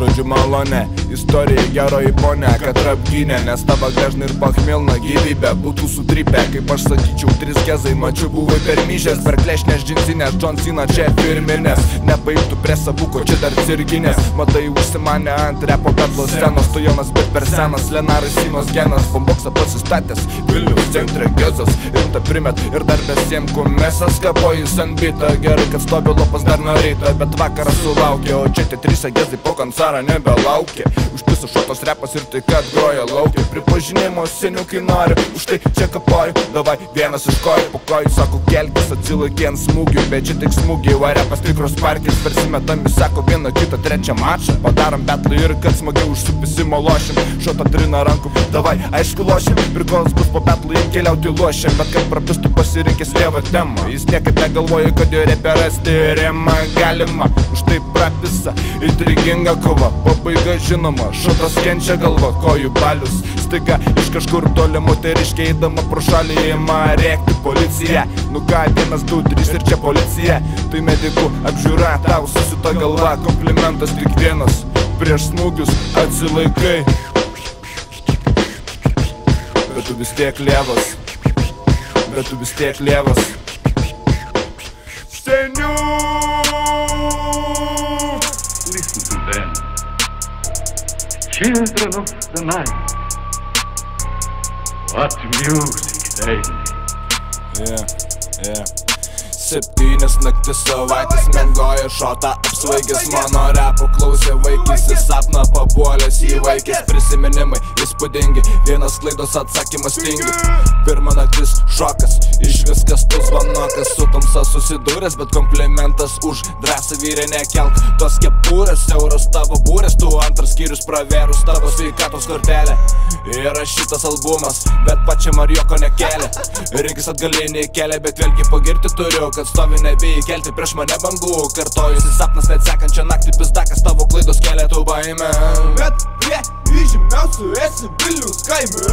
žodžiu malonė, istorija geroji ponė, kad apgynė, nes tavo gležna ir pachmilna gyvybė būtų sutrypę, kaip aš sakyčiau, 3 gezai, mačiu buvai per myžės, per klešnės džinsinės, John Cena čia firminės, nepaimtų prie savuko, čia dar cirginės, matai užsimanę ant repo betlo scenos, tu Jonas bet per senas, Lenaras Sinos genas, bomboksą pasistatęs, Vilniaus centre gezas, rimta primet ir dar besiem kumesas, kapojus ant bitą, gerai, kad stovi lopas dar nuo ryto, bet vakaras sulaukė, o čia tie 3 gezai po koncerą nebelaukė, užpiso šotos repas ir tai, kad groja laukia, pripažinimo seniukai nori, už tai čia kapoju, davai vienas iš kojų, po kojų sako kelkis, atsilaikė ant smūgių, bet čia tik smūgiai, va repas tikros parkis, persimetami, sako vieną kitą trečią mačą, padarom betlą ir kad smagiau užsupisimo lošim, šotą trina rankų, davai, aišku lošim, prikolas bus po betlą įkeliauti lošim, bet kad prapistų pasirinkęs lievą temą, jis niekad negalvoja, kad jo repė rasti remą galima, už tai prapisa, intriginga kova, pabaiga žinoma, šotas kenčia galva, kojų balius, staiga iš kažkur toli moteriškė eidama pro šalį ima rėkti policija, nu ką, 1, 2, 3 ir čia policija, tai medikų apžiūra, tau susita galva, komplimentas tik vienas, prieš smūgius atsilaikai, bet tu vis tiek lievas, bet tu vis tiek lievas. Seniuk! Listen to them, children of the night. What music they make. Yeah. 7 naktis savaitės mengoja šotą apsvaigęs, mano repo klausė vaikysis, sapną papuolęs į vaikės, prisiminimai įspūdingi, vienas klaidos atsakymas tingi, pirma naktis šokas, iš viskas tu zvanokas, su tamsa susidūręs, bet komplimentas už drąsą vyrė nekelk, tos kepurės, euros tavo būrės, tu antras skyrius pravėrus tavo sveikatos kortelę, įrašytas albumas, bet pačiam ar joko nekelia, rinkis atgalinį kelią, bet vėlgi pagirti turiu, kad stovi nebijai kelti prieš mane bangų, kartojusi sapnas net sekančią naktį pizdakas, tavo klaidos kelia tu baimę, bet prie įžymiausių esi Vilniaus kaime,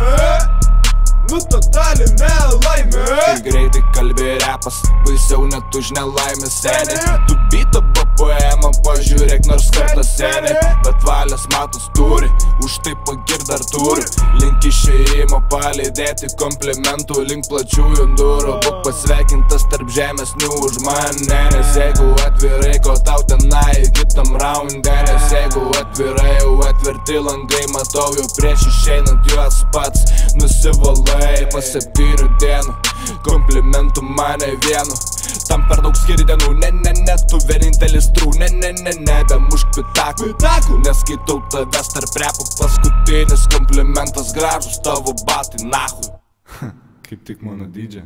nu totali nelaimė, kai greitai kalbė repas, baisiau net už nelaimę senį, tu byto BPM, pažiūrėk nors kartą senį, bet valios matus turi, už tai pagir dar turi, link išėjimo palydėti komplimentų, link plačiųjų durų, būk pasveikintas tarp žemesnių už mane, nes jeigu atvirai, ko tau tenai kitam raunde, nes jeigu atvirai, jau atverti langai, matau jau prieš išeinant juos pats nusivalai, pasipyriu dienų, komplimentų mane vienu, tam per daug skiri dienų, ne, tu vienintelis trū, ne, bemušk pitakų, neskaitau tavęs tarp repų, paskutinis komplimentas gražus, tavo batai nahui. Kaip tik mano dydžia.